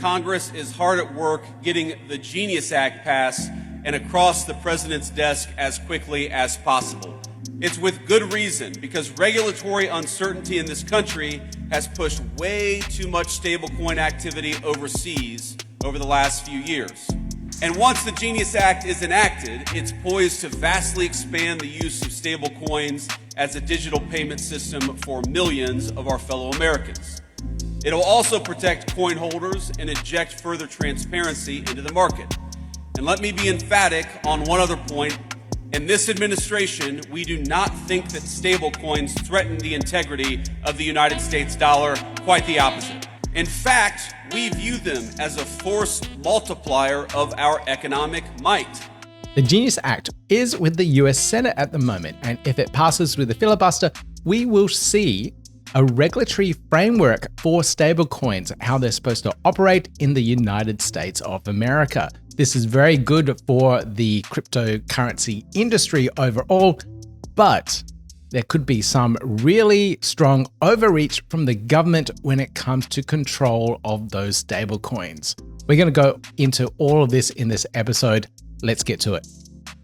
Congress is hard at work getting the Genius Act passed and across the president's desk as quickly as possible. It's with good reason, because regulatory uncertainty in this country has pushed way too much stablecoin activity overseas over the last few years. And once the Genius Act is enacted, it's poised to vastly expand the use of stablecoins as a digital payment system for millions of our fellow Americans. It'll also protect coin holders and inject further transparency into the market. And let me be emphatic on one other point. In this administration, we do not think that stablecoins threaten the integrity of the United States dollar, quite the opposite. In fact, we view them as a force multiplier of our economic might. The Genius Act is with the US Senate at the moment, and if it passes with the filibuster, we will see a regulatory framework for stablecoins, how they're supposed to operate in the United States of America. This is very good for the cryptocurrency industry overall, but there could be some really strong overreach from the government when it comes to control of those stablecoins. We're going to go into all of this in this episode. Let's get to it.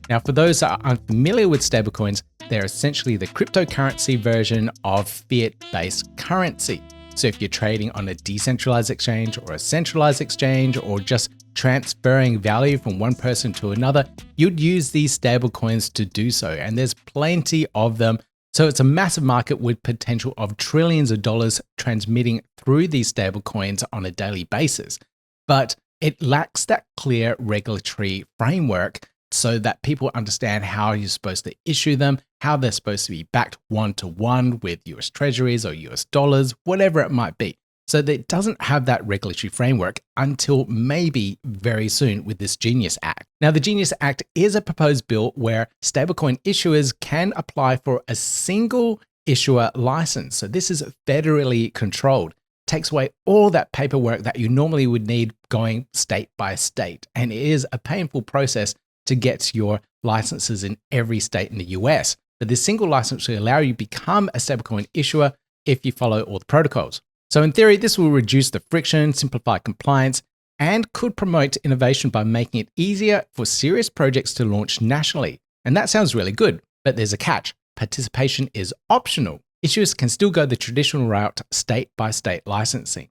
Now, for those that are unfamiliar with stablecoins, they're essentially the cryptocurrency version of fiat-based currency. So if you're trading on a decentralized exchange or a centralized exchange, or just transferring value from one person to another, you'd use these stablecoins to do so. And there's plenty of them. So it's a massive market with potential of trillions of dollars transmitting through these stablecoins on a daily basis. But it lacks that clear regulatory framework so that people understand how you're supposed to issue them, how they're supposed to be backed one-to-one with US treasuries or US dollars, whatever it might be. So that it doesn't have that regulatory framework until maybe very soon with this Genius Act. Now, the Genius Act is a proposed bill where stablecoin issuers can apply for a single issuer license. So this is federally controlled. Takes away all that paperwork that you normally would need going state by state. And it is a painful process to get your licenses in every state in the US. But this single license will allow you to become a stablecoin issuer if you follow all the protocols. So in theory, this will reduce the friction, simplify compliance, and could promote innovation by making it easier for serious projects to launch nationally. And that sounds really good, but there's a catch. Participation is optional. Issuers can still go the traditional route, state by state licensing.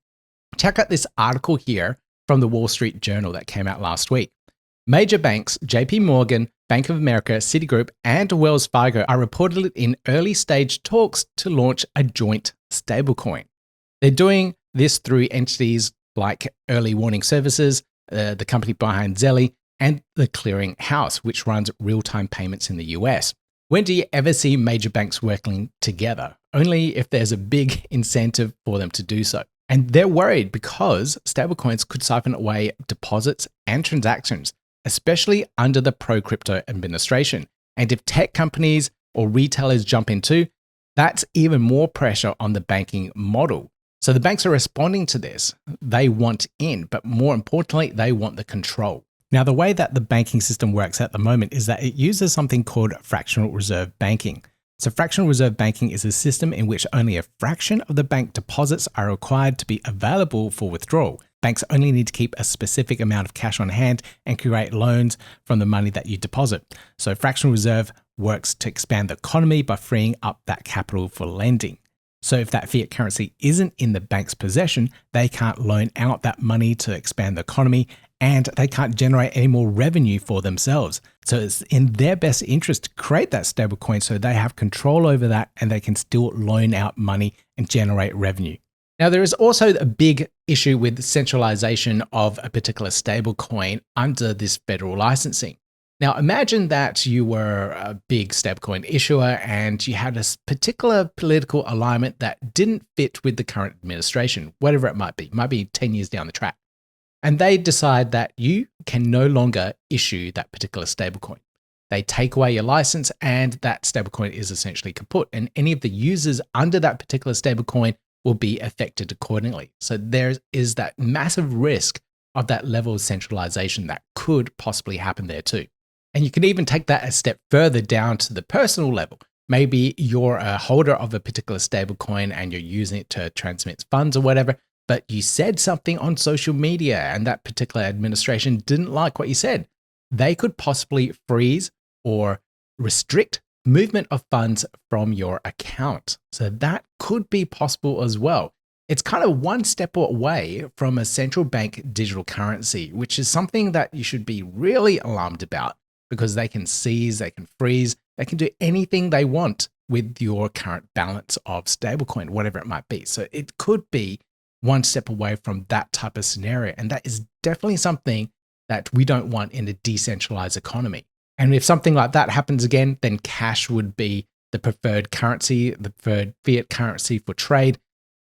Check out this article here from the Wall Street Journal that came out last week. Major banks, JP Morgan, Bank of America, Citigroup, and Wells Fargo are reportedly in early stage talks to launch a joint stablecoin. They're doing this through entities like Early Warning Services, the company behind Zelle, and the Clearing House, which runs real-time payments in the US. When do you ever see major banks working together? Only if there's a big incentive for them to do so. And they're worried because stablecoins could siphon away deposits and transactions, especially under the pro-crypto administration. And if tech companies or retailers jump in too, that's even more pressure on the banking model. So the banks are responding to this. They want in, but more importantly, they want the control. Now, the way that the banking system works at the moment is that it uses something called fractional reserve banking. So fractional reserve banking is a system in which only a fraction of the bank deposits are required to be available for withdrawal. Banks only need to keep a specific amount of cash on hand and create loans from the money that you deposit. So fractional reserve works to expand the economy by freeing up that capital for lending. So if that fiat currency isn't in the bank's possession, they can't loan out that money to expand the economy, and they can't generate any more revenue for themselves. So it's in their best interest to create that stablecoin so they have control over that and they can still loan out money and generate revenue. Now, there is also a big issue with the centralization of a particular stablecoin under this federal licensing. Now, imagine that you were a big stablecoin issuer and you had a particular political alignment that didn't fit with the current administration, whatever it might be 10 years down the track. And they decide that you can no longer issue that particular stablecoin. They take away your license and that stablecoin is essentially kaput. And any of the users under that particular stablecoin will be affected accordingly. So there is that massive risk of that level of centralization that could possibly happen there too. And you can even take that a step further down to the personal level. Maybe you're a holder of a particular stablecoin and you're using it to transmit funds or whatever. but you said something on social media and that particular administration didn't like what you said, they could possibly freeze or restrict movement of funds from your account. So that could be possible as well. It's kind of one step away from a central bank digital currency, which is something that you should be really alarmed about because they can seize, they can freeze, they can do anything they want with your current balance of stablecoin, whatever it might be. So it could be one step away from that type of scenario. And that is definitely something that we don't want in a decentralized economy. And if something like that happens again, then cash would be the preferred currency, the preferred fiat currency for trade.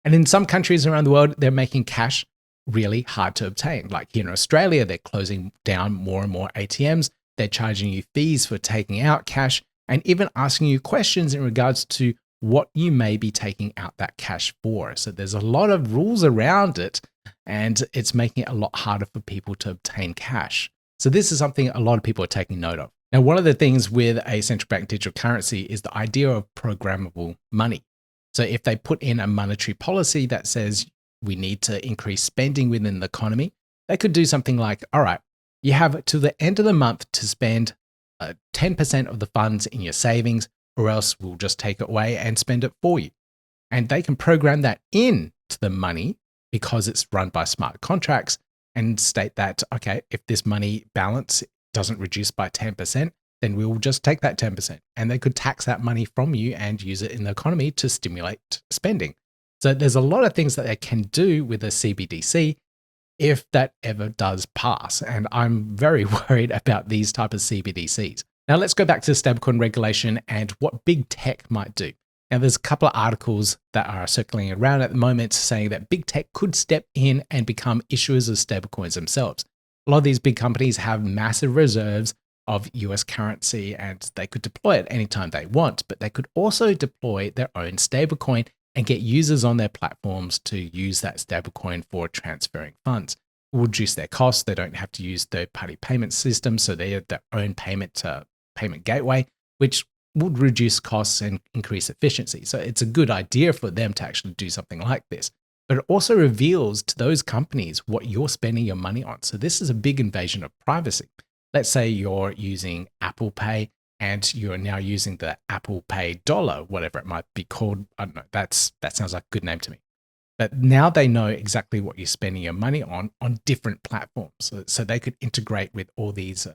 And in some countries around the world, they're making cash really hard to obtain. Like here in Australia, they're closing down more and more ATMs. They're charging you fees for taking out cash and even asking you questions in regards to what you may be taking out that cash for. So there's a lot of rules around it, and it's making it a lot harder for people to obtain cash. So this is something a lot of people are taking note of. Now, one of the things with a central bank digital currency is the idea of programmable money. So if they put in a monetary policy that says we need to increase spending within the economy, they could do something like, all right, you have to the end of the month to spend 10% of the funds in your savings, or else we'll just take it away and spend it for you. And they can program that in to the money because it's run by smart contracts and state that, okay, if this money balance doesn't reduce by 10%, then we will just take that 10%. And they could tax that money from you and use it in the economy to stimulate spending. So there's a lot of things that they can do with a CBDC if that ever does pass. And I'm very worried about these type of CBDCs. Now let's go back to stablecoin regulation and what big tech might do. Now there's a couple of articles that are circling around at the moment saying that big tech could step in and become issuers of stablecoins themselves. A lot of these big companies have massive reserves of US currency and they could deploy it anytime they want, but they could also deploy their own stablecoin and get users on their platforms to use that stablecoin for transferring funds. It will reduce their costs. They don't have to use third-party payment systems, so they have their own payment gateway, which would reduce costs and increase efficiency. So it's a good idea for them to actually do something like this. But it also reveals to those companies what you're spending your money on. So this is a big invasion of privacy. Let's say you're using Apple Pay and you're now using the Apple Pay dollar, whatever it might be called. I don't know. That sounds like a good name to me. But now they know exactly what you're spending your money on different platforms. So they could integrate with all these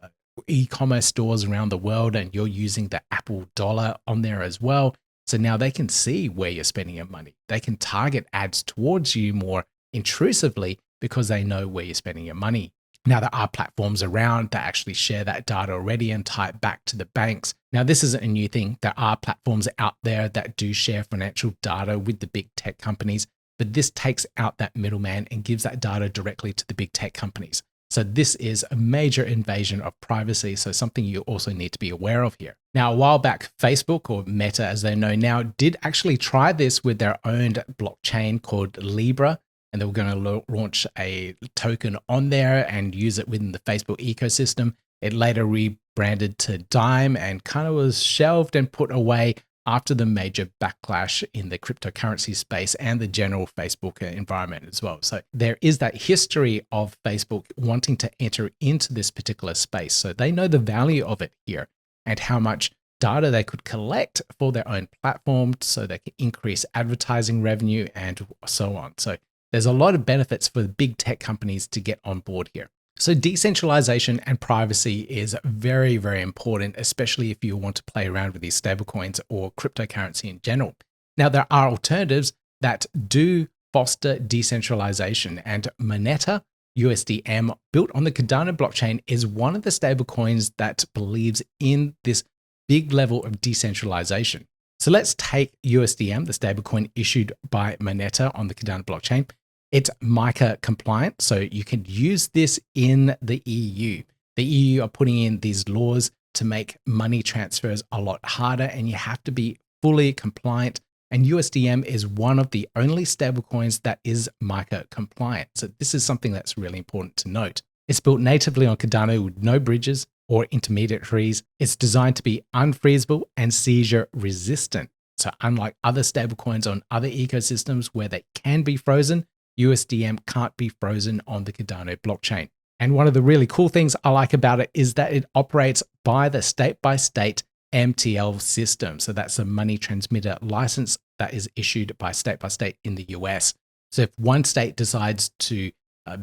e-commerce stores around the world, and you're using the Apple dollar on there as well. So now they can see where you're spending your money. They can target ads towards you more intrusively because they know where you're spending your money. Now, there are platforms around that actually share that data already and tie it back to the banks. Now, this isn't a new thing. There are platforms out there that do share financial data with the big tech companies, but this takes out that middleman and gives that data directly to the big tech companies. So this is a major invasion of privacy. So something you also need to be aware of here. Now, a while back, Facebook, or Meta as they know now, did actually try this with their own blockchain called Libra. And they were going to launch a token on there and use it within the Facebook ecosystem. It later rebranded to Diem and kind of was shelved and put away after the major backlash in the cryptocurrency space and the general Facebook environment as well. So there is that history of Facebook wanting to enter into this particular space. So they know the value of it here and how much data they could collect for their own platform so they can increase advertising revenue and so on. So there's a lot of benefits for the big tech companies to get on board here. So decentralization and privacy is very, very important, especially if you want to play around with these stablecoins or cryptocurrency in general. Now, there are alternatives that do foster decentralization, and Moneta USDM, built on the Cardano blockchain, is one of the stablecoins that believes in this big level of decentralization. So let's take USDM, the stablecoin issued by Moneta on the Cardano blockchain. It's MiCA compliant, so you can use this in the EU. The EU are putting in these laws to make money transfers a lot harder, and you have to be fully compliant. And USDM is one of the only stablecoins that is MiCA compliant. So this is something that's really important to note. It's built natively on Cardano with no bridges or intermediaries. It's designed to be unfreezable and seizure resistant. So unlike other stablecoins on other ecosystems where they can be frozen, USDM can't be frozen on the Cardano blockchain. And one of the really cool things I like about it is that it operates by the state-by-state MTL system. So that's a money transmitter license that is issued by state in the US. So if one state decides to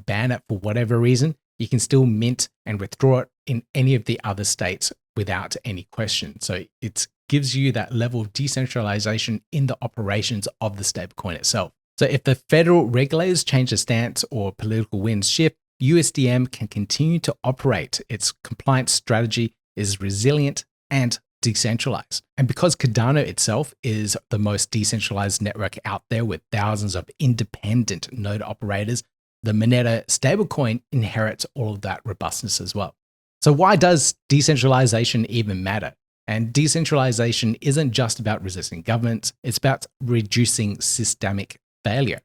ban it for whatever reason, you can still mint and withdraw it in any of the other states without any question. So it gives you that level of decentralization in the operations of the stablecoin itself. So if the federal regulators change the stance or political winds shift, USDM can continue to operate. Its compliance strategy is resilient and decentralized. And because Cardano itself is the most decentralized network out there with thousands of independent node operators, the Moneta stablecoin inherits all of that robustness as well. So why does decentralization even matter? And decentralization isn't just about resisting governments, it's about reducing systemic failure.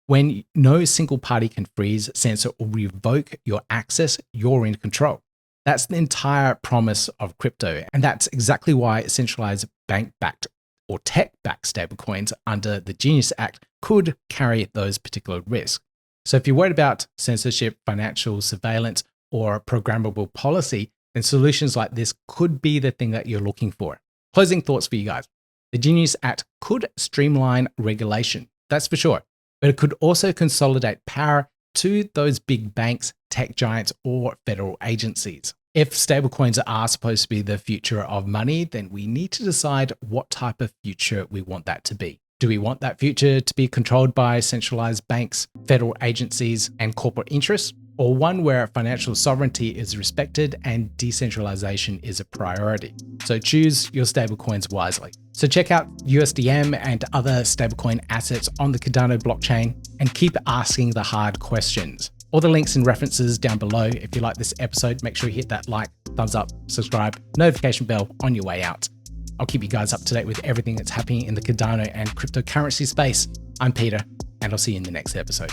When no single party can freeze, censor, or revoke your access, you're in control. That's the entire promise of crypto. And that's exactly why centralized bank-backed or tech-backed stablecoins under the Genius Act could carry those particular risks. So if you're worried about censorship, financial surveillance, or programmable policy, then solutions like this could be the thing that you're looking for. Closing thoughts for you guys. The Genius Act could streamline regulation, that's for sure, but it could also consolidate power to those big banks, tech giants, or federal agencies. If stablecoins are supposed to be the future of money, then we need to decide what type of future we want that to be. Do we want that future to be controlled by centralized banks, federal agencies, and corporate interests? Or one where financial sovereignty is respected and decentralization is a priority? So choose your stablecoins wisely. So check out USDM and other stablecoin assets on the Cardano blockchain and keep asking the hard questions. All the links and references down below. If you like this episode, make sure you hit that like, thumbs up, subscribe, notification bell on your way out. I'll keep you guys up to date with everything that's happening in the Cardano and cryptocurrency space. I'm Peter, and I'll see you in the next episode.